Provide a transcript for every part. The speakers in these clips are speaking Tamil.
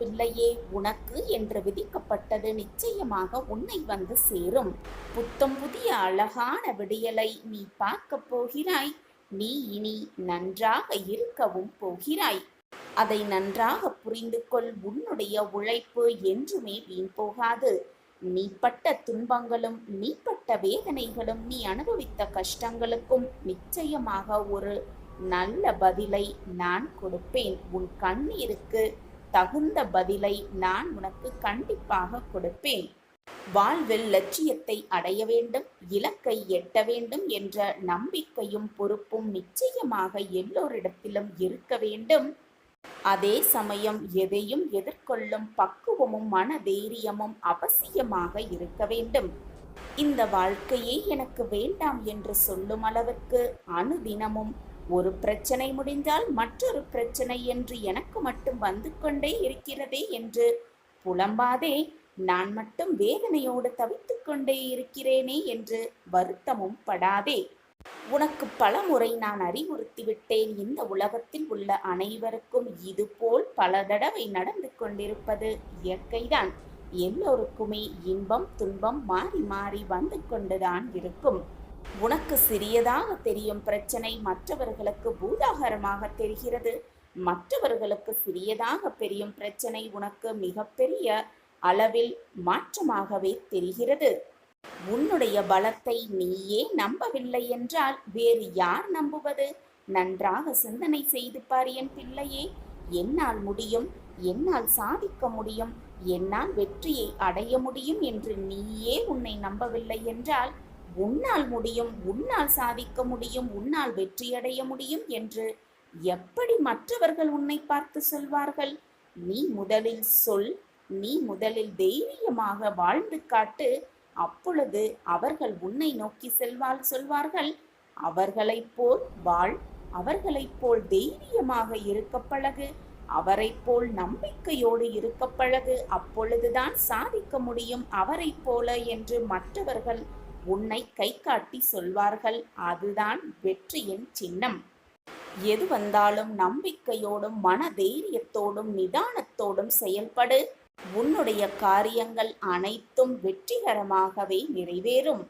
பிள்ளையே, உனக்கு என்று விதிக்கப்பட்டது நிச்சயமாக உன்னை வந்து சேரும். புத்தம் புதிய அழகான விடியலை நீ பார்க்கப் போகிறாய். நீ இனி நன்றாக இருக்கவும் போகிறாய். அதை நன்றாக புரிந்து கொள். உன்னுடைய உழைப்பு என்றுமே வீண் போகாது. நீ பட்ட துன்பங்களும் நீ பட்ட வேதனைகளும் நீ அனுபவித்த கஷ்டங்களுக்கும் நிச்சயமாக ஒரு நல்ல பதிலை நான் கொடுப்பேன். உன் கண்ணீருக்கு தகுந்த பதிலை நான் உனக்கு கண்டிப்பாக கொடுப்பேன். வாழ்வில் லட்சியத்தை அடைய வேண்டும், இலக்கை எட்ட வேண்டும் என்ற நம்பிக்கையும் பொறுப்பும் நிச்சயமாக எல்லோரிடத்திலும் இருக்க வேண்டும். அதே சமயம் எதையும் எதிர்கொள்ளும் பக்குவமும் மன தைரியமும் அவசியமாக இருக்க வேண்டும். இந்த வாழ்க்கையே எனக்கு வேண்டாம் என்று சொல்லும் அளவிற்கு அனுதினமும் ஒரு பிரச்சனை முடிந்தால் மற்றொரு பிரச்சனை என்று எனக்கு மட்டும் வந்து கொண்டே இருக்கிறதே என்று புலம்பாதே. நான் மட்டும் வேதனையோடு தவித்துக் கொண்டே இருக்கிறேனே என்று வருத்தமும் படாதே. உனக்கு பல முறை நான் அறிவுறுத்திவிட்டேன். இந்த உலகத்தில் உள்ள அனைவருக்கும் இதுபோல் பல தடவை நடந்து கொண்டிருப்பது இயற்கைதான். எல்லோருக்குமே இன்பம் துன்பம் மாறி மாறி வந்து கொண்டுதான் இருக்கும். உனக்கு சிறியதாக தெரியும் பிரச்சனை மற்றவர்களுக்கு பூதாகரமாக தெரிகிறது. மற்றவர்களுக்கு சிறியதாக தெரியும் பிரச்சனை உனக்கு மிகப்பெரிய அளவில் மாற்றமாகவே தெரிகிறது. உன்னுடைய பலத்தை நீயே நம்பவில்லை என்றால் வேறு யார் நம்புவது? நன்றாக சிந்தனை செய்து பார் என் பிள்ளையே. என்னால் முடியும், என்னால் சாதிக்க முடியும், என்னால் வெற்றியை அடைய முடியும் என்று நீயே உன்னை நம்பவில்லை என்றால் உன்னால் முடியும், உன்னால் சாதிக்க முடியும், உன்னால் வெற்றியடைய முடியும் என்று எப்படி மற்றவர்கள் உன்னை பார்த்து சொல்வார்கள்? நீ முதலில் சொல், நீ முதலில் தைரியமாக வாழ்ந்து காட்டு. அப்பொழுது அவர்கள் உன்னை நோக்கி சொல்வார்கள், அவர்களைப் போல் வாழ், அவர்களைப் போல் தைரியமாக இருக்க பழகு, அவரைப் போல் நம்பிக்கையோடு இருக்க பழகு. அப்பொழுதுதான் சாதிக்க முடியும் அவரைப் போல என்று மற்றவர்கள் உன்னை கை காட்டி சொல்வார்கள். அதுதான் வெற்றியின் சின்னம். எது வந்தாலும் நம்பிக்கையோடும் மன தைரியத்தோடும் நிதானத்தோடும் செயல்படு. உன்னுடைய காரியங்கள் அனைத்தும் வெற்றிகரமாகவே நிறைவேறும்.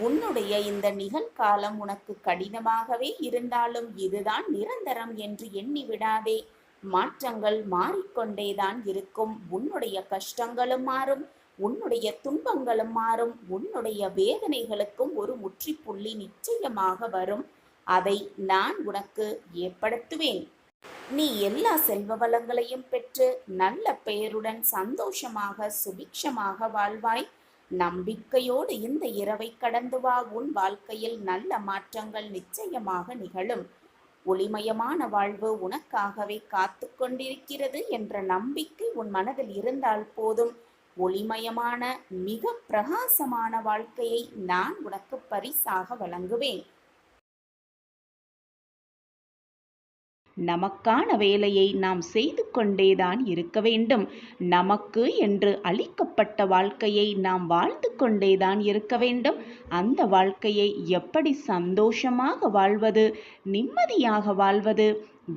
உன்னுடைய இந்த நிகழ்காலம் உனக்கு கடினமாகவே இருந்தாலும் இதுதான் நிரந்தரம் என்று எண்ணி விடாதே. மாற்றங்கள் மாறிக்கொண்டேதான் இருக்கும். உன்னுடைய கஷ்டங்களும் மாறும், உன்னுடைய துன்பங்களும் மாறும், உன்னுடைய வேதனைகளுக்கும் ஒரு முற்றுப்புள்ளி நிச்சயமாக வரும். அதை நான் உனக்கு ஏற்படுத்துவேன். நீ எல்லா செல்வ வளங்களையும் பெற்று நல்ல பெயருடன் சந்தோஷமாக சுபிக்ஷமாக வாழ்வாய். நம்பிக்கையோடு இந்த இரவை கடந்து வா. உன் வாழ்க்கையில் நல்ல மாற்றங்கள் நிச்சயமாக நிகழும். ஒளிமயமான வாழ்வு உனக்காகவே காத்து கொண்டிருக்கிறது என்ற நம்பிக்கை உன் மனதில் இருந்தால் போதும். ஒளிமயமான மிக பிரகாசமான வாழ்க்கையை நான் உனக்கு பரிசாக வழங்குவேன். நமக்கான வேலையை நாம் செய்து கொண்டேதான் இருக்க வேண்டும். நமக்கு என்று அளிக்கப்பட்ட வாழ்க்கையை நாம் வாழ்ந்து கொண்டேதான் இருக்க வேண்டும். அந்த வாழ்க்கையை எப்படி சந்தோஷமாக வாழ்வது, நிம்மதியாக வாழ்வது,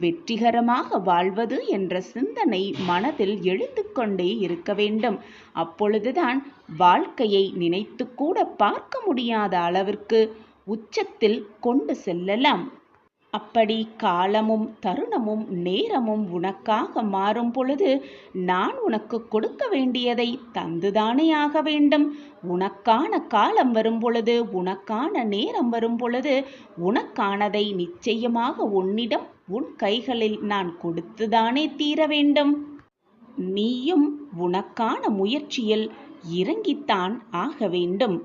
வெற்றிகரமாக வாழ்வது என்ற சிந்தனை மனதில் எழுந்து கொண்டே இருக்க வேண்டும். அப்பொழுதுதான் வாழ்க்கையை நினைத்து கூட பார்க்க முடியாத அளவிற்கு உச்சத்தில் கொண்டு செல்லலாம். அப்படி காலமும் தருணமும் நேரமும் உனக்காக மாறும் பொழுது நான் உனக்கு கொடுக்க வேண்டியதை தந்துதானே ஆக வேண்டும். உனக்கான காலம் வரும் பொழுது, உனக்கான நேரம் வரும் பொழுது உனக்கானதை நிச்சயமாக உன்னிடம் உன் கைகளில் நான் கொடுத்துதானே தீர வேண்டும். நீயும் உனக்கான முயற்சியில் இறங்கித்தான் ஆக வேண்டும்.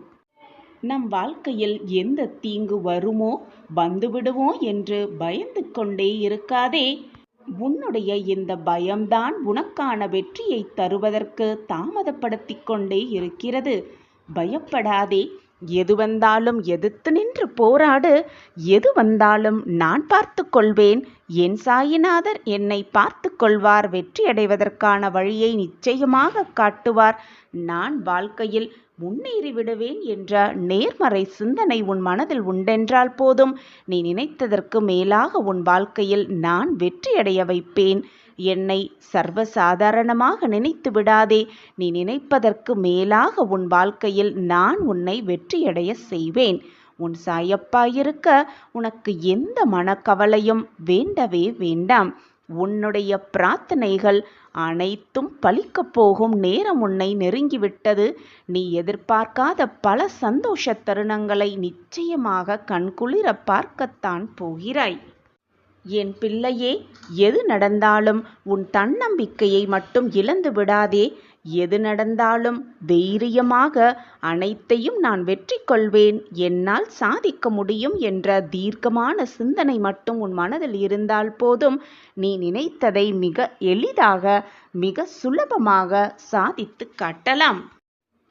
நம் வாழ்க்கையில் எந்த தீங்கு வருமோ வந்துவிடுமோ என்று பயந்து கொண்டே இருக்காதே. உன்னுடைய இந்த பயம்தான் உனக்கான வெற்றியை தருவதற்கு தாமதப்படுத்தி கொண்டே இருக்கிறது. பயப்படாதே. எது வந்தாலும் எதிர்த்து நின்று போராடு. எது வந்தாலும் நான் பார்த்து கொள்வேன். என் சாயிநாதர் என்னை பார்த்து கொள்வார். வெற்றியடைவதற்கான வழியை நிச்சயமாக காட்டுவார். நான் வாழ்க்கையில் முன்னேறி விடுவேன் என்ற நேர்மறை சிந்தனை உன் மனதில் உண்டென்றால் போதும். நீ நினைத்ததற்கு மேலாக உன் வாழ்க்கையில் நான் வெற்றியடைய வைப்பேன். என்னை சர்வசாதாரணமாக நினைத்து விடாதே. நீ நினைப்பதற்கு மேலாக உன் வாழ்க்கையில் நான் உன்னை வெற்றியடைய செய்வேன். உன் சாயப்பாயிருக்க உனக்கு எந்த மனக்கவலையும் வேண்டவே வேண்டாம். உன்னுடைய பிரார்த்தனைகள் அனைத்தும் பலிக்கப் போகும் நேரம் உன்னை நெருங்கிவிட்டது. நீ எதிர்பார்க்காத பல சந்தோஷ தருணங்களை நிச்சயமாக கண்குளிர பார்க்கத்தான் போகிறாய். என் பிள்ளையே, எது நடந்தாலும் உன் தன்னம்பிக்கையை மட்டும் இழந்து விடாதே. எது நடந்தாலும் தைரியமாக அனைத்தையும் நான் வெற்றி கொள்வேன், என்னால் சாதிக்க முடியும் என்ற தீர்க்கமான சிந்தனை மட்டும் உன் மனதில் இருந்தால் போதும். நீ நினைத்ததை மிக எளிதாக, மிக சுலபமாக சாதித்து காட்டலாம்.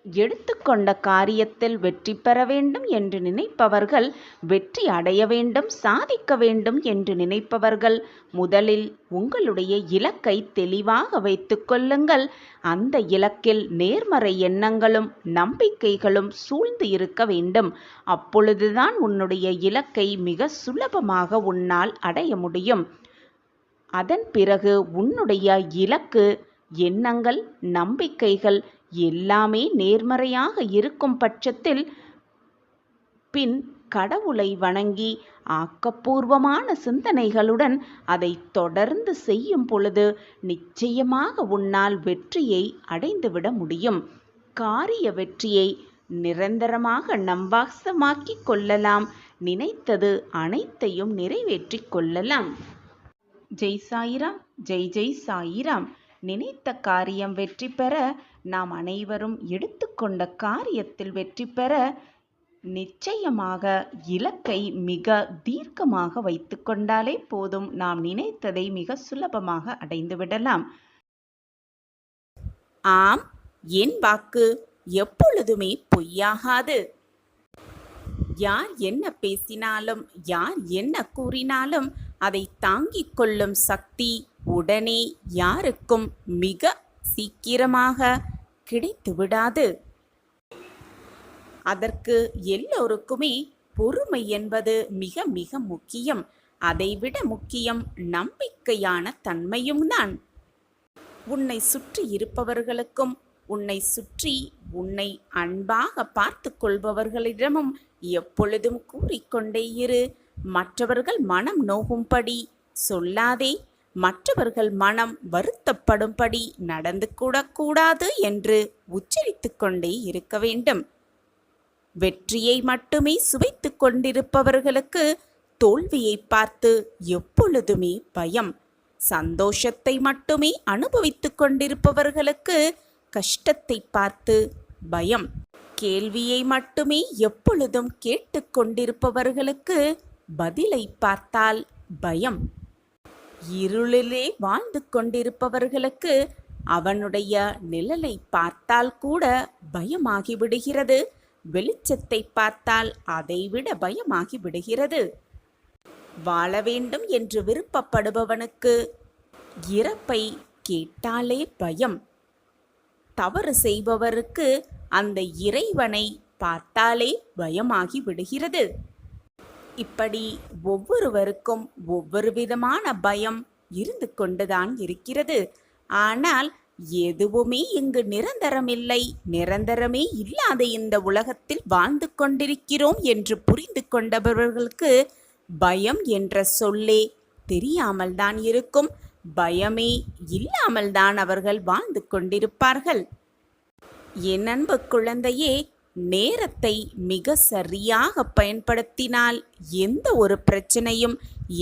எடுத்துக்கொண்ட காரியத்தில் வெற்றி பெற வேண்டும் என்று நினைப்பவர்கள், வெற்றி அடைய வேண்டும், சாதிக்க வேண்டும் என்று நினைப்பவர்கள் முதலில் உங்களுடைய இலக்கை தெளிவாக வைத்துக் கொள்ளுங்கள். அந்த இலக்கில் நேர்மறை எண்ணங்களும் நம்பிக்கைகளும் சூழ்ந்து இருக்க வேண்டும். அப்பொழுதுதான் உன்னுடைய இலக்கை மிக சுலபமாக உன்னால் அடைய முடியும். அதன் பிறகு உன்னுடைய இலக்கு, எண்ணங்கள், நம்பிக்கைகள் எல்லாமே நேர்மறையாக இருக்கும் பட்சத்தில் பின் கடவுளை வணங்கி ஆக்கப்பூர்வமான சிந்தனைகளுடன் அதை தொடர்ந்து செய்யும் பொழுது நிச்சயமாக உன்னால் வெற்றியை அடைந்துவிட முடியும். காரிய வெற்றியை நிரந்தரமாக நம்பாசமாக்கிக் கொள்ளலாம். நினைத்தது அனைத்தையும் நிறைவேற்றிக் கொள்ளலாம். ஜெய் சாயிராம், ஜெய் ஜெய் சாயிராம். நினைத்த காரியம் வெற்றி பெற, நாம் அனைவரும் எடுத்துக்கொண்ட காரியத்தில் வெற்றி பெற நிச்சயமாக இலக்கை மிக தீர்க்கமாக வைத்து கொண்டாலே போதும். நாம் நினைத்ததை மிக சுலபமாக அடைந்து விடலாம். ஆம், என் வாக்கு எப்பொழுதுமே பொய்யாகாது. யார் என்ன பேசினாலும், யார் என்ன கூறினாலும் அதை தாங்கிக் கொள்ளும் சக்தி உடனே யாருக்கும் மிக சீக்கிரமாக கிடைத்து விடாது. அதற்கு எல்லோருக்குமே பொறுமை என்பது மிக மிக முக்கியம். அதைவிட முக்கியம் நம்பிக்கையான தன்மையும் தான். உன்னை சுற்றி இருப்பவர்களுக்கும், உன்னை சுற்றி உன்னை அன்பாக பார்த்து கொள்பவர்களிடமும் எப்பொழுதும் கூறிக்கொண்டே இரு. மற்றவர்கள் மனம் நோகும்படி சொல்லாதே. மற்றவர்கள் மனம் வருத்தப்படும்படி நடந்து கூடக்கூடாது என்று உச்சரித்து கொண்டே இருக்க வேண்டும். வெற்றியை மட்டுமே சுவைத்து கொண்டிருப்பவர்களுக்கு தோல்வியை பார்த்து எப்பொழுதுமே பயம். சந்தோஷத்தை மட்டுமே அனுபவித்து கொண்டிருப்பவர்களுக்கு கஷ்டத்தை பார்த்து பயம். கேள்வியை மட்டுமே எப்பொழுதும் கேட்டு கொண்டிருப்பவர்களுக்கு பதிலை பார்த்தால் பயம். இருளிலே வாழ்ந்து கொண்டிருப்பவர்களுக்கு அவனுடைய நிழலை பார்த்தால் கூட பயமாகி விடுகிறது. வெளிச்சத்தை பார்த்தால் அதைவிட பயமாகி விடுகிறது. வாழ வேண்டும் என்று விருப்பப்படுபவனுக்கு இறப்பை கேட்டாலே பயம். தவறு செய்பவருக்கு அந்த இறைவனை பார்த்தாலே பயமாகி விடுகிறது. இப்படி ஒவ்வொருவருக்கும் ஒவ்வொரு விதமான பயம் இருந்து கொண்டுதான் இருக்கிறது. ஆனால் எதுவுமே இங்கு நிரந்தரமில்லை. நிரந்தரமே இல்லாத இந்த உலகத்தில் வாழ்ந்து கொண்டிருக்கிறோம் என்று புரிந்து கொண்டவர்களுக்கு பயம் என்ற சொல்லே தெரியாமல் தான் இருக்கும். பயமே இல்லாமல் தான் அவர்கள் வாழ்ந்து கொண்டிருப்பார்கள். என் அன்பு குழந்தையே, நேரத்தை மிக சரியாக பயன்படுத்தினால் எந்த ஒரு பிரச்சனையும்,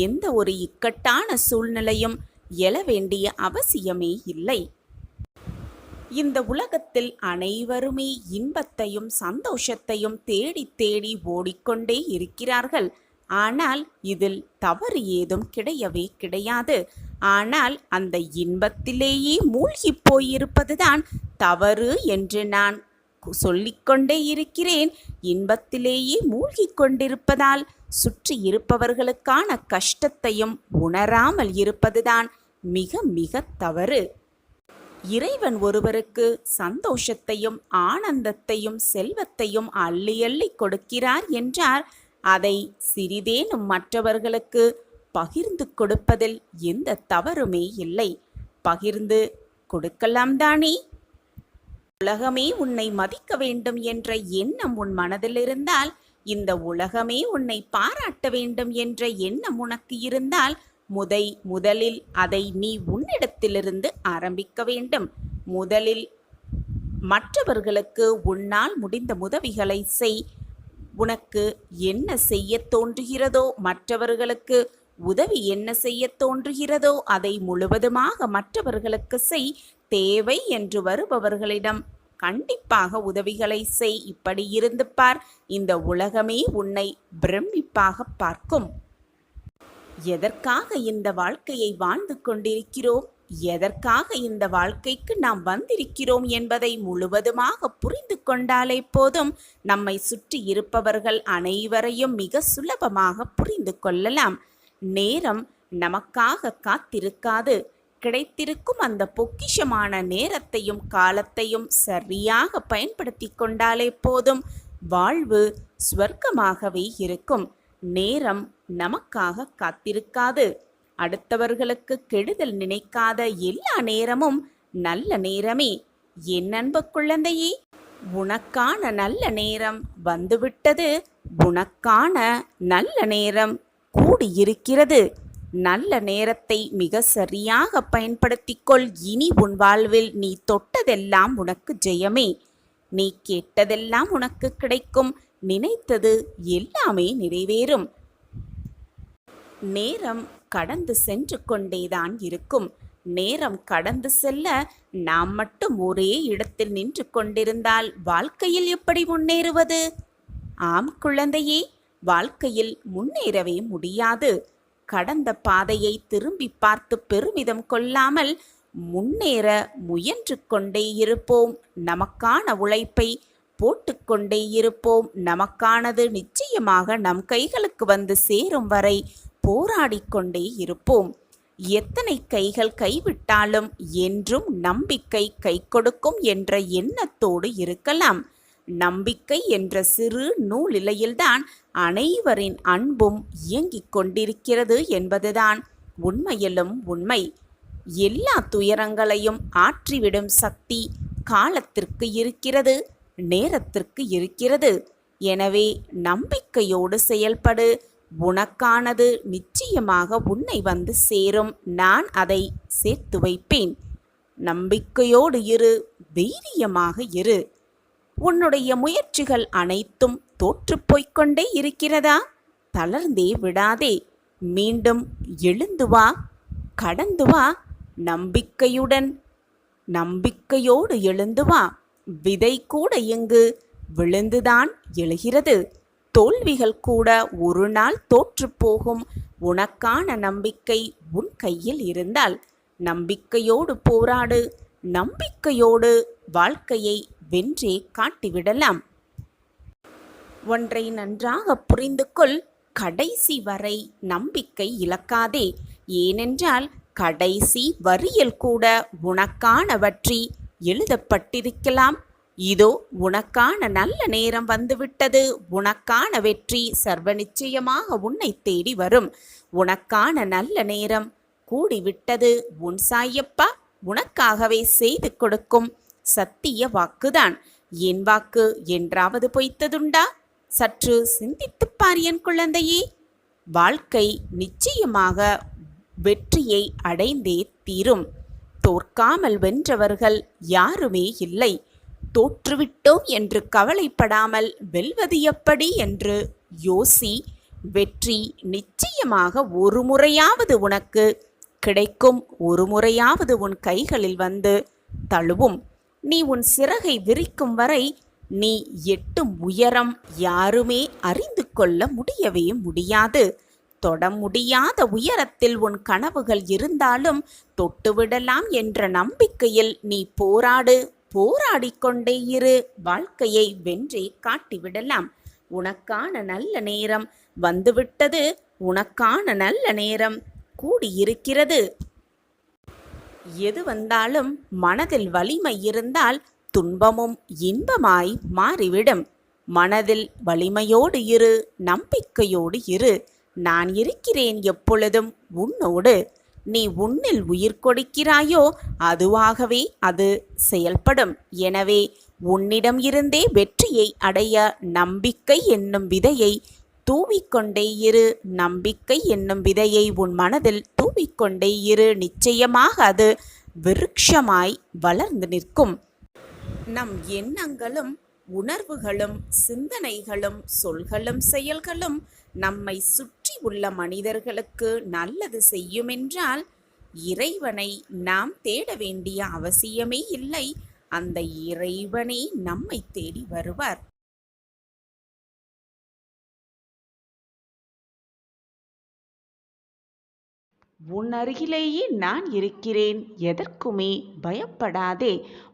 எந்த ஒரு இக்கட்டான சூழ்நிலையும் எழ வேண்டிய அவசியமே இல்லை. இந்த உலகத்தில் அனைவருமே இன்பத்தையும் சந்தோஷத்தையும் தேடி தேடி ஓடிக்கொண்டே இருக்கிறார்கள். ஆனால் இதில் தவறு ஏதும் கிடையவே கிடையாது. ஆனால் அந்த இன்பத்திலேயே மூழ்கி போயிருப்பதுதான் தவறு என்று நான் சொல்லிக்கொண்டே இருக்கிறேன். இன்பத்திலேயே மூழ்கி கொண்டிருப்பதால் சுற்றி இருப்பவர்களுக்கான கஷ்டத்தையும் உணராமல் இருப்பதுதான் மிக மிக தவறு. இறைவன் ஒருவருக்கு சந்தோஷத்தையும் ஆனந்தத்தையும் செல்வத்தையும் அள்ளி அள்ளி கொடுக்கிறார் என்றார். அதை சிறிதேனும் மற்றவர்களுக்கு பகிர்ந்து கொடுப்பதில் எந்த தவறுமே இல்லை. பகிர்ந்து கொடுக்கலாம் தானே? உலகமே உன்னை மதிக்க வேண்டும் என்ற எண்ணம் உன் மனதில் இருந்தால், இந்த உலகமே உன்னை பாராட்ட வேண்டும் என்ற எண்ணம் உனக்கு இருந்தால், முதலில் அதை நீ உன்னிடத்திலிருந்து ஆரம்பிக்க வேண்டும். முதலில் மற்றவர்களுக்கு உன்னால் முடிந்த உதவிகளை செய். உனக்கு என்ன செய்ய தோன்றுகிறதோ, மற்றவர்களுக்கு உதவி என்ன செய்ய தோன்றுகிறதோ அதை முழுவதுமாக மற்றவர்களுக்கு செய். தேவை என்று வருபவர்களிடம் கண்டிப்பாக உதவிகளை செய். இப்படி இருந்து பார், இந்த உலகமே உன்னை பிரமிப்பாக பார்க்கும். எதற்காக இந்த வாழ்க்கையை வாழ்ந்து கொண்டிருக்கிறோம், எதற்காக இந்த வாழ்க்கைக்கு நாம் வந்திருக்கிறோம் என்பதை முழுவதுமாக புரிந்து கொண்டாலே போதும், நம்மை சுற்றி இருப்பவர்கள் அனைவரையும் மிக சுலபமாக புரிந்து கொள்ளலாம். நேரம் நமக்காக காத்திருக்காது. கிடைத்திருக்கும் அந்த பொக்கிஷமான நேரத்தையும் காலத்தையும் சரியாக பயன்படுத்தி கொண்டாலே போதும், வாழ்வு ஸ்வர்க்கமாகவே இருக்கும். நேரம் நமக்காக காத்திருக்காது. அடுத்தவர்களுக்கு கெடுதல் நினைக்காத எல்லா நேரமும் நல்ல நேரமே. என் அன்பு குழந்தையே, உனக்கான நல்ல நேரம் வந்துவிட்டது. உனக்கான நல்ல நேரம் கூடியிருக்கிறது. நல்ல நேரத்தை மிக சரியாக பயன்படுத்திக்கொள். இனி உன் வாழ்வில் நீ தொட்டதெல்லாம் உனக்கு ஜெயமே. நீ கேட்டதெல்லாம் உனக்கு கிடைக்கும். நினைத்தது எல்லாமே நிறைவேறும். நேரம் கடந்து சென்று கொண்டேதான் இருக்கும். நேரம் கடந்து செல்ல நாம் மட்டும் ஒரே இடத்தில் நின்று கொண்டிருந்தால் வாழ்க்கையில் எப்படி முன்னேறுவது? ஆம் குழந்தையே, வாழ்க்கையில் முன்னேறவே முடியாது. கடந்த பாதையை திரும்பி பார்த்து பெருமிதம் கொள்ளாமல் முன்னேற முயன்று கொண்டே இருப்போம். நமக்கான உழைப்பை போட்டுக்கொண்டே இருப்போம். நமக்கானது நிச்சயமாக நம் கைகளுக்கு வந்து சேரும் வரை போராடிக்கொண்டே இருப்போம். எத்தனை கைகள் கைவிட்டாலும் என்றும் நம்பிக்கை கை கொடுக்கும் என்ற எண்ணத்தோடு இருக்கலாம். நம்பிக்கை என்ற சிறு நூலிலையில்தான் அனைவரின் அன்பும் இயங்கிக் கொண்டிருக்கிறது என்பதுதான் உண்மையிலும் உண்மை. எல்லா துயரங்களையும் ஆற்றிவிடும் சக்தி காலத்திற்கு இருக்கிறது, நேரத்திற்கு இருக்கிறது. எனவே நம்பிக்கையோடு செயல்படு. உனக்கானது நிச்சயமாக உன்னை வந்து சேரும். நான் அதை சேர்த்து வைப்பேன். நம்பிக்கையோடு இரு, தைரியமாக இரு. உன்னுடைய முயற்சிகள் அனைத்தும் தோற்றுப்போய்க் கொண்டே இருக்கிறதா? தளர்ந்தே விடாதே. மீண்டும் எழுந்து வா, கடந்து வா. நம்பிக்கையோடு எழுந்து வா. விதை கூட எங்கு விழுந்துதான் எழுகிறது. தோல்விகள் கூட ஒரு நாள் தோற்று போகும். உனக்கான நம்பிக்கை உன் கையில் இருந்தால் நம்பிக்கையோடு போராடு. நம்பிக்கையோடு வாழ்க்கையை வென்றே காட்டிவிடலாம். ஒன்றை நன்றாக புரிந்து கொள். கடைசி வரை நம்பிக்கை இழக்காதே. ஏனென்றால் கடைசி வரியில் கூட உனக்கான வெற்றி எழுதப்பட்டிருக்கலாம். இதோ உனக்கான நல்ல நேரம் வந்துவிட்டது. உனக்கான வெற்றி சர்வ நிச்சயமாக உன்னை தேடி வரும். உனக்கான நல்ல நேரம் கூடிவிட்டது. உன் சாயப்பா உனக்காகவே செய்து கொடுக்கும் சத்திய வாக்குதான். என் வாக்கு என்றாவது பொய்த்ததுண்டா? சற்று சிந்தித்துப்பார் என் குழந்தையே. வாழ்க்கை நிச்சயமாக வெற்றியை அடைந்தே தீரும். தோற்காமல் வென்றவர்கள் யாருமே இல்லை. தோற்றுவிட்டோம் என்று கவலைப்படாமல் வெல்வது எப்படி என்று யோசி. வெற்றி நிச்சயமாக ஒரு முறையாவது உனக்கு கிடைக்கும். ஒரு முறையாவது உன் கைகளில் வந்து தழுவும். நீ உன் சிறகை விரிக்கும் வரை நீ எட்டும் உயரம் யாருமே அறிந்து கொள்ள முடியவே முடியாது. தொட முடியாத உயரத்தில் உன் கனவுகள் இருந்தாலும் தொட்டுவிடலாம் என்ற நம்பிக்கையில் நீ போராடு. போராடிக்கொண்டே இரு. வாழ்க்கையை வென்றே காட்டிவிடலாம். உனக்கான நல்ல நேரம் வந்துவிட்டது. உனக்கான நல்ல நேரம் கூடியிருக்கிறது. எது வந்தாலும் மனதில் வலிமை இருந்தால் துன்பமும் இன்பமாய் மாறிவிடும். மனதில் வலிமையோடு இரு, நம்பிக்கையோடு இரு. நான் இருக்கிறேன் எப்பொழுதும் உன்னோடு. நீ உன்னில் உயிர் கொடுக்கிறாயோ அதுவாகவே அது செயல்படும். எனவே உன்னிடம் இருந்தே வெற்றியை அடைய நம்பிக்கை என்னும் விதையை தூவிக்கொண்டே இரு. நம்பிக்கை என்னும் விதையை உன் மனதில் தூவிக்கொண்டே இரு. நிச்சயமாக அது விருட்சமாய் வளர்ந்து நிற்கும். நம் எண்ணங்களும் உணர்வுகளும் சிந்தனைகளும் சொல்களும் செயல்களும் நம்மை சுற்றி உள்ள மனிதர்களுக்கு நல்லது செய்யுமென்றால் இறைவனை நாம் தேட வேண்டிய அவசியமே இல்லை. அந்த இறைவனே நம்மை தேடி வருவார். உன் அருகிலேயே நான் இருக்கிறேன். எதற்குமே பயப்படாதே.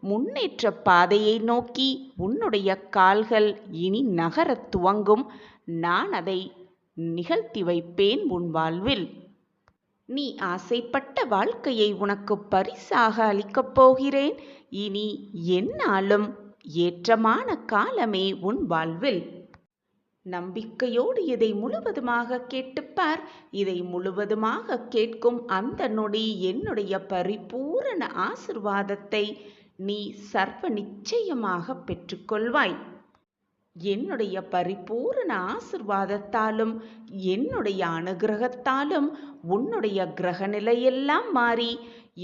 முன்னேற்ற பாதையை நோக்கி உன்னுடைய கால்கள் இனி நகரத் துவங்கும். நான் அதை நிகழ்த்தி வைப்பேன் உன் வாழ்வில். நீ ஆசைப்பட்ட வாழ்க்கையை உனக்கு பரிசாக அளிக்கப் போகிறேன். இனி எந்நாளும் ஏற்றமான காலமே உன் வாழ்வில். நம்பிக்கையோடு இதை முழுவதுமாக கேட்டுப்பார். இதை முழுவதுமாக கேட்கும் அந்த நொடி என்னுடைய பரிபூரண ஆசிர்வாதத்தை நீ சர்வ நிச்சயமாக பெற்றுக்கொள்வாய். என்னுடைய பரிபூரண ஆசிர்வாதத்தாலும் என்னுடைய அனுகிரகத்தாலும் உன்னுடைய கிரக நிலையெல்லாம் மாறி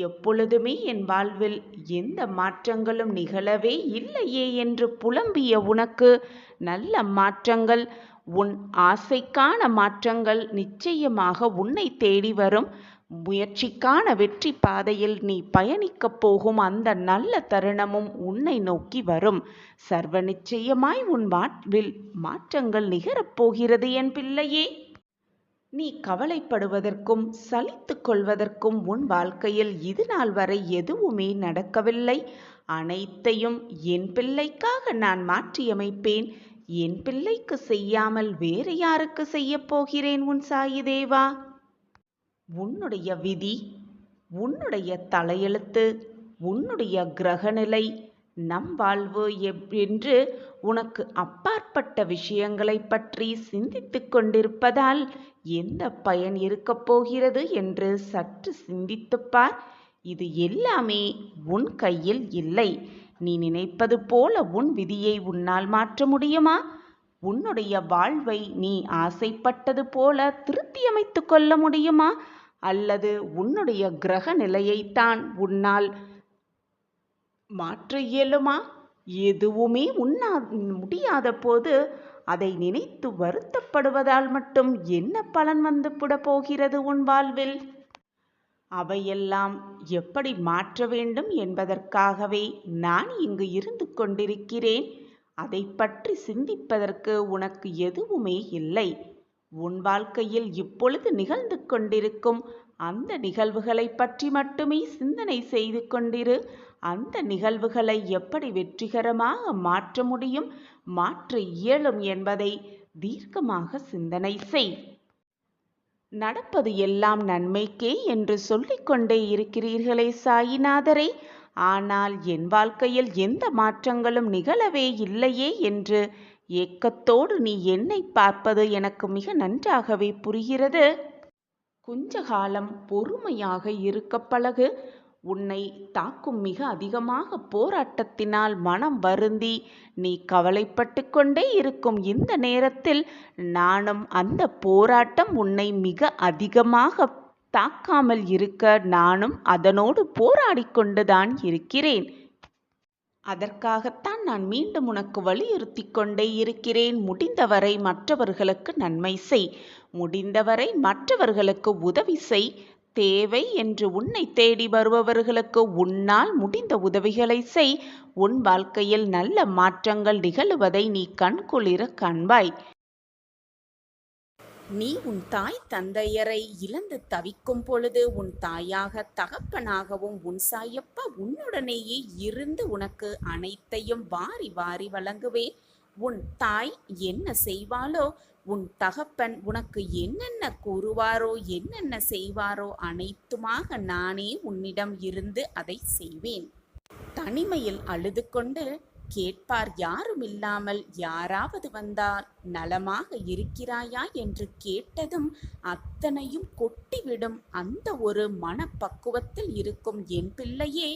எப்பொழுதுமே என் வாழ்வில் எந்த மாற்றங்களும் நிகழவே இல்லையே என்று புலம்பிய உனக்கு நல்ல மாற்றங்கள், உன் ஆசைக்கான மாற்றங்கள் நிச்சயமாக உன்னை தேடி வரும். முயற்சிக்கான வெற்றி பாதையில் நீ பயணிக்கப் போகும் அந்த நல்ல தருணமும் உன்னை நோக்கி வரும். சர்வ நிச்சயமாய் உன் வாழ்வில் மாற்றங்கள் நிகழப்போகிறது என் பிள்ளையே. நீ கவலைப்படுவதற்கும் சலித்து கொள்வதற்கும் உன் வாழ்க்கையில் இது நாள் வரை எதுவுமே நடக்கவில்லை. அனைத்தையும் என் பிள்ளைக்காக நான் மாற்றியமைப்பேன். என் பிள்ளைக்கு செய்யாமல் வேறு யாருக்கு செய்ய போகிறேன் உன் சாயி தேவா? உன்னுடைய விதி, உன்னுடைய தலையெழுத்து, உன்னுடைய கிரகநிலை, நம் வாழ்வு என்று உனக்கு அப்பாற்பட்ட விஷயங்களை பற்றி சிந்தித்து கொண்டிருப்பதால் எந்த பயன் இருக்கப் போகிறது என்று சற்று சிந்தித்துப்பார். இது எல்லாமே உன் கையில் இல்லை. நீ நினைப்பது போல உன் விதியை உன்னால் மாற்ற முடியுமா? உன்னுடைய வாழ்வை நீ ஆசைப்பட்டது போல திருத்தியமைத்து கொள்ள முடியுமா? அல்லது உன்னுடைய கிரக நிலையைத்தான் உன்னால் மாற்ற இயலுமா? எதுவுமே முடியாத போது அதை நினைத்து வருத்தப்படுவதால் மட்டும் என்ன பலன் வந்து போகிறது உன் வாழ்வில்? அவையெல்லாம் எப்படி மாற்ற வேண்டும் என்பதற்காகவே நான் இங்கு இருந்து கொண்டிருக்கிறேன். அதை பற்றி சிந்திப்பதற்கு உனக்கு எதுவுமே இல்லை. உன் வாழ்க்கையில் இப்பொழுது நிகழ்ந்து கொண்டிருக்கும் அந்த நிகழ்வுகளை பற்றி மட்டுமே சிந்தனை செய்து கொண்டிரு. அந்த நிகழ்வுகளை எப்படி வெற்றிகரமாக மாற்ற முடியும், மாற்ற இயலும் என்பதை தீர்க்கமாக சிந்தனை செய். நடப்பது எல்லாம் நன்மைக்கே என்று சொல்லிக்கொண்டே இருக்கிறீர்களே சாயிநாதரே, ஆனால் என் வாழ்க்கையில் எந்த மாற்றங்களும் நிகழவே இல்லையே என்று ஏக்கத்தோடு நீ என்னை பார்ப்பது எனக்கு மிக நன்றாகவே புரிகிறது. கொஞ்ச காலம் பொறுமையாக இருக்க பழகு. உன்னை தாக்கும் மிக அதிகமாக போராட்டத்தினால் மனம் வருந்தி நீ கவலைப்பட்டு கொண்டே இருக்கும் இந்த நேரத்தில் நானும் அந்த போராட்டம் உன்னை மிக அதிகமாக தாக்காமல் இருக்க நானும் அதனோடு போராடி கொண்டுதான் இருக்கிறேன். அதற்காகத்தான் நான் மீண்டும் உனக்கு வலியுறுத்தி கொண்டே இருக்கிறேன். முடிந்தவரை மற்றவர்களுக்கு நன்மை செய். முடிந்தவரை மற்றவர்களுக்கு உதவி செய். தேவை என்று உன்னை தேடி வருபவர்களுக்கு உன்னால் முடிந்த உதவிகளை செய். உன் வாழ்க்கையில் நல்ல மாற்றங்கள் நிகழுவதை நீ கண்குளிர காண்பாய். நீ உன் தாய் தந்தையரை இழந்து தவிக்கும் பொழுது உன் தாயாக தகப்பனாகவும் உன் சாயப்பா உன்னுடனேயே இருந்து உனக்கு அனைத்தையும் வாரி வாரி வழங்குவேன். உன் தாய் என்ன செய்வாளோ, உன் தகப்பன் உனக்கு என்னென்ன கூறுவாரோ, என்னென்ன செய்வாரோ அனைத்துமாக நானே உன்னிடம் இருந்து அதை செய்வேன். தனிமையில் அழுது கொண்டு கேட்பார் யாரும் இல்லாமல் யாராவது வந்தால் நலமாக இருக்கிறாயா என்று கேட்டதும் அத்தனையும் கொட்டிவிடும் அந்த ஒரு மனப்பக்குவத்தில் இருக்கும் என் பிள்ளையே,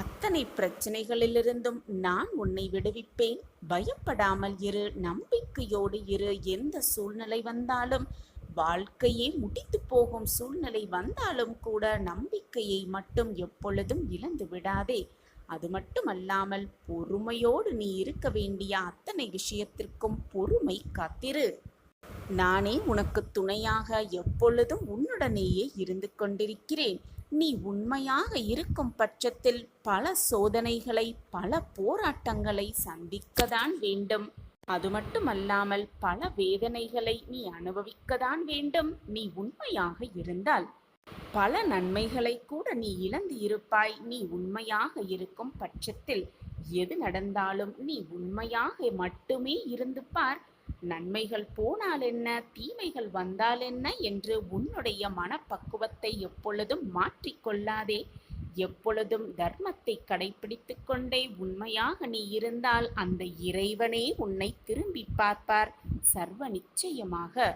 அத்தனை பிரச்சனைகளிலிருந்தும் நான் உன்னை விடுவிப்பேன். பயப்படாமல் இரு, நம்பிக்கையோடு இரு. எந்த சூழ்நிலை வந்தாலும், வாழ்க்கையே முடித்து போகும் சூழ்நிலை வந்தாலும் கூட நம்பிக்கையை மட்டும் எப்பொழுதும் இழந்து விடாதே. அது மட்டுமல்லாமல் பொறுமையோடு நீ இருக்க வேண்டிய அத்தனை விஷயத்திற்கும் பொறுமை காத்திரு. நானே உனக்கு துணையாக எப்பொழுதும் உன்னுடனேயே இருந்து கொண்டிருக்கிறேன். நீ உண்மையாக இருக்கும் பட்சத்தில் பல சோதனைகளை, பல போராட்டங்களை சந்திக்கத்தான் வேண்டும். அது மட்டுமல்லாமல் பல வேதனைகளை நீ அனுபவிக்கத்தான் வேண்டும். நீ உண்மையாக இருந்தால் பல நன்மைகளை கூட நீ இழந்து இருப்பாய். நீ உண்மையாக இருக்கும் பட்சத்தில் எது நடந்தாலும் நீ உண்மையாக மட்டுமே இருந்து பார். நன்மைகள் போனால் என்ன, தீமைகள் வந்தால் என்ன என்று உன்னுடைய மனப்பக்குவத்தை எப்பொழுதும் மாற்றிக்கொள்ளாதே. எப்பொழுதும் தர்மத்தை கடைபிடித்து கொண்டே உண்மையாக நீ இருந்தால் அந்த இறைவனே உன்னை திரும்பி பார்ப்பார் சர்வ நிச்சயமாக.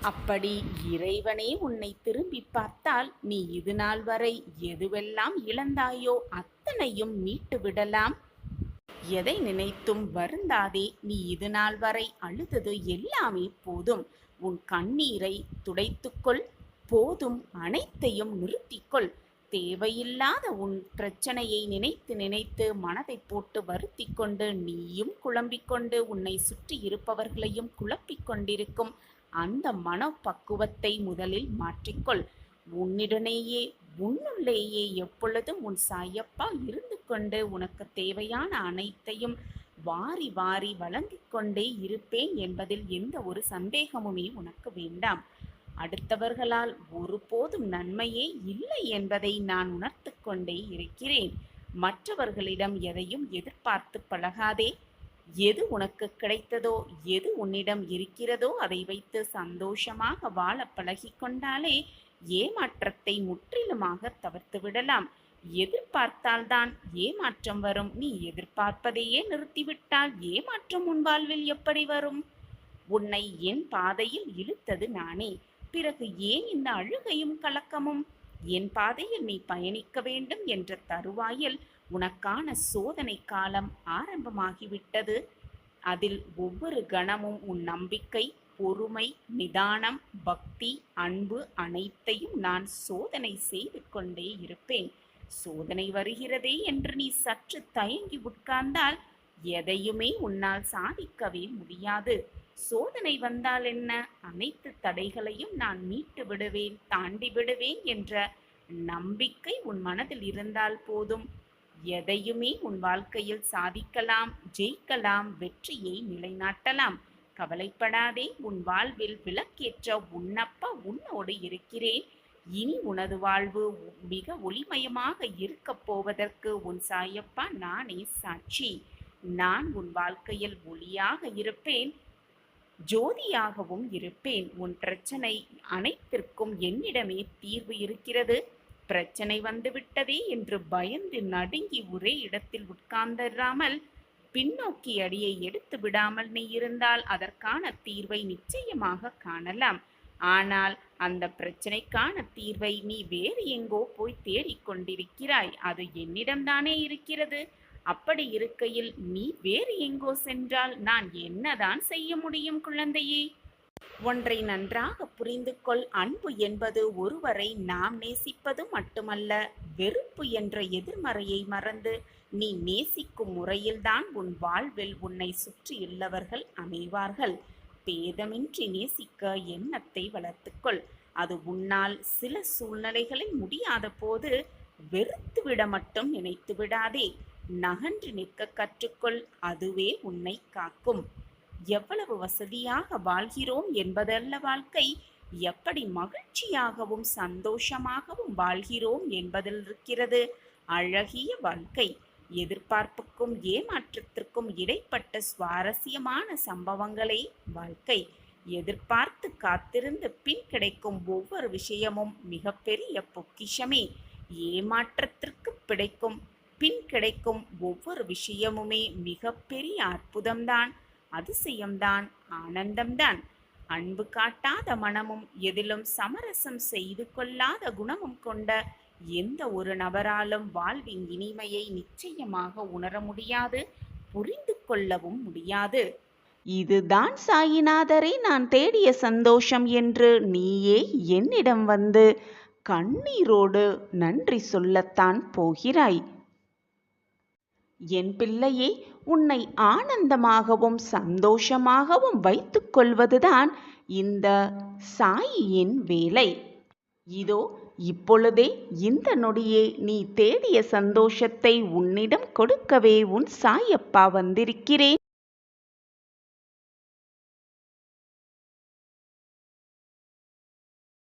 அப்படி இறைவனே உன்னை திரும்பி பார்த்தால் நீ இது நாள் வரை எதுவெல்லாம் இழந்தாயோ அத்தனையும் மீட்டு விடலாம். எதை நினைத்தும் வருந்தாதே. நீ இது நாள் வரை அழுதது எல்லாமே போதும். உன் கண்ணீரை துடைத்துக்கொள். போதும், அனைத்தையும் நிறுத்திக்கொள். தேவையில்லாத உன் பிரச்சனையை நினைத்து நினைத்து மனதை போட்டு வருத்தி கொண்டு நீயும் குழம்பிக்கொண்டு உன்னை சுற்றி இருப்பவர்களையும் குழப்பிக் கொண்டிருக்கும் அந்த மனப்பக்குவத்தை முதலில் மாற்றிக்கொள். உன்னிடனேயே உன்னுள்ளேயே எப்பொழுதும் உன் சாயப்பா இருந்து கொண்டு உனக்கு தேவையான அனைத்தையும் வாரி வாரி வழங்கிக் கொண்டே இருப்பேன் என்பதில் எந்த ஒரு சந்தேகமுமே உனக்கு வேண்டாம். அடுத்தவர்களால் ஒருபோதும் நன்மையே இல்லை என்பதை நான் உணர்த்து கொண்டே இருக்கிறேன். மற்றவர்களிடம் எதையும் எதிர்பார்த்து பழகாதே. எது உனக்கு கிடைத்ததோ, எது உன்னிடம் இருக்கிறதோ அதை வைத்து சந்தோஷமாக வாழ பழகி கொண்டாலே ஏமாற்றத்தை முற்றிலுமாக தவிர்த்து விடலாம். எதிர்பார்த்தால்தான் ஏமாற்றம் வரும். நீ எதிர்பார்ப்பதையே நிறுத்திவிட்டால் ஏமாற்றம் உன் வாழ்வில் எப்படி வரும்? உன்னை என் பாதையில் இழுத்தது நானே. பிறகு ஏன் இந்த அழுகையும் கலக்கமும்? என் பாதையில் நீ பயணிக்க வேண்டும் என்ற தருவாயில் உனக்கான சோதனை காலம் ஆரம்பமாகிவிட்டது. அதில் ஒவ்வொரு கணமும் உன் நம்பிக்கை, பொறுமை, நிதானம், பக்தி, அன்பு அனைத்தையும் நான் சோதனை செய்து கொண்டே இருப்பேன். சோதனை வருகிறதே என்று நீ சற்று தயங்கி உட்கார்ந்தால் எதையுமே உன்னால் சாதிக்கவே முடியாது. சோதனை வந்தால் என்ன, அனைத்து தடைகளையும் நான் மீட்டு விடுவேன், தாண்டி விடுவேன் என்ற நம்பிக்கை உன் மனதில் இருந்தால் போதும். எதையுமே உன் வாழ்க்கையில் சாதிக்கலாம், ஜெயிக்கலாம், வெற்றியை நிலைநாட்டலாம். கவலைப்படாதே. உன் வாழ்வில் விளக்கேற்ற உன்னப்பா உன்னோடு இருக்கிறேன். இனி உனது வாழ்வு மிக ஒளிமயமாக இருக்கப் போவதற்கு உன் சாயப்பா நானே சாட்சி. நான் உன் வாழ்க்கையில் ஒளியாக இருப்பேன், ஜோதியாகவும் இருப்பேன். உன் பிரச்சனை அனைத்திற்கும் என்னிடமே தீர்வு இருக்கிறது. பிரச்சனை வந்துவிட்டதே என்று பயந்து நடுங்கி ஒரே இடத்தில் உட்கார்ந்திராமல் பின்னோக்கி அடியை எடுத்து விடாமல் நீ இருந்தால் அதற்கான தீர்வை நிச்சயமாக காணலாம். ஆனால் அந்த பிரச்சனைக்கான தீர்வை நீ வேறு எங்கோ போய் தேடிக்கொண்டிருக்கிறாய். அது என்னிடம்தானே இருக்கிறது. அப்படி இருக்கையில் நீ வேறு எங்கோ சென்றால் நான் என்னதான் செய்ய முடியும் குழந்தையே? ஒன்றை நன்றாக புரிந்து கொள். அன்பு என்பது ஒருவரை நாம் நேசிப்பது மட்டுமல்ல. வெறுப்பு என்ற எதிர்மறையை மறந்து நீ நேசிக்கும் முறையில்தான் உன் வாழ்வில் உன்னை சுற்றியுள்ளவர்கள் அமைவார்கள். பேதமின்றி நேசிக்க எண்ணத்தை வளர்த்துக்கொள். அது உன்னால் சில சூழ்நிலைகளில் முடியாத போது வெறுத்துவிட மட்டும் நினைத்து விடாதே. நகன்று நிற்க கற்றுக்கொள். அதுவே உன்னை காக்கும். எவ்வளவு வசதியாக வாழ்கிறோம் என்பதல்ல வாழ்க்கை, எப்படி மகிழ்ச்சியாகவும் சந்தோஷமாகவும் வாழ்கிறோம் என்பதில் இருக்கிறது அழகிய வாழ்க்கை. எதிர்பார்ப்புக்கும் ஏமாற்றத்திற்கும் இடைப்பட்ட சுவாரஸ்யமான சம்பவங்களே வாழ்க்கை. எதிர்பார்த்து காத்திருந்து பின் கிடைக்கும் ஒவ்வொரு விஷயமும் மிகப்பெரிய பொக்கிஷமே. ஏமாற்றத்திற்கு கிடைக்கும் பின் கிடைக்கும் ஒவ்வொரு விஷயமுமே மிகப்பெரிய அற்புதம்தான், அதிசயம்தான், ஆனந்தம்தான். அன்பு காட்டாத மனமும் எதிலும் சமரசம் செய்து கொள்ளாத குணமும் கொண்ட எந்த ஒரு நபராலும் வாழ்வின் இனிமையை நிச்சயமாக உணர முடியாது, புரிந்து கொள்ளவும் முடியாது. இதுதான் சாயிநாதரை நான் தேடிய சந்தோஷம் என்று நீயே என்னிடம் வந்து கண்ணீரோடு நன்றி சொல்லத்தான் போகிறாய். என் பிள்ளையே, உன்னை ஆனந்தமாகவும் சந்தோஷமாகவும் வைத்துக் கொள்வதுதான் இந்த சாயியின் வேலை. இதோ இப்பொழுதே இந்த நொடியே நீ தேடிய சந்தோஷத்தை உன்னிடம் கொடுக்கவே உன் சாயப்பா வந்திருக்கிறேன்.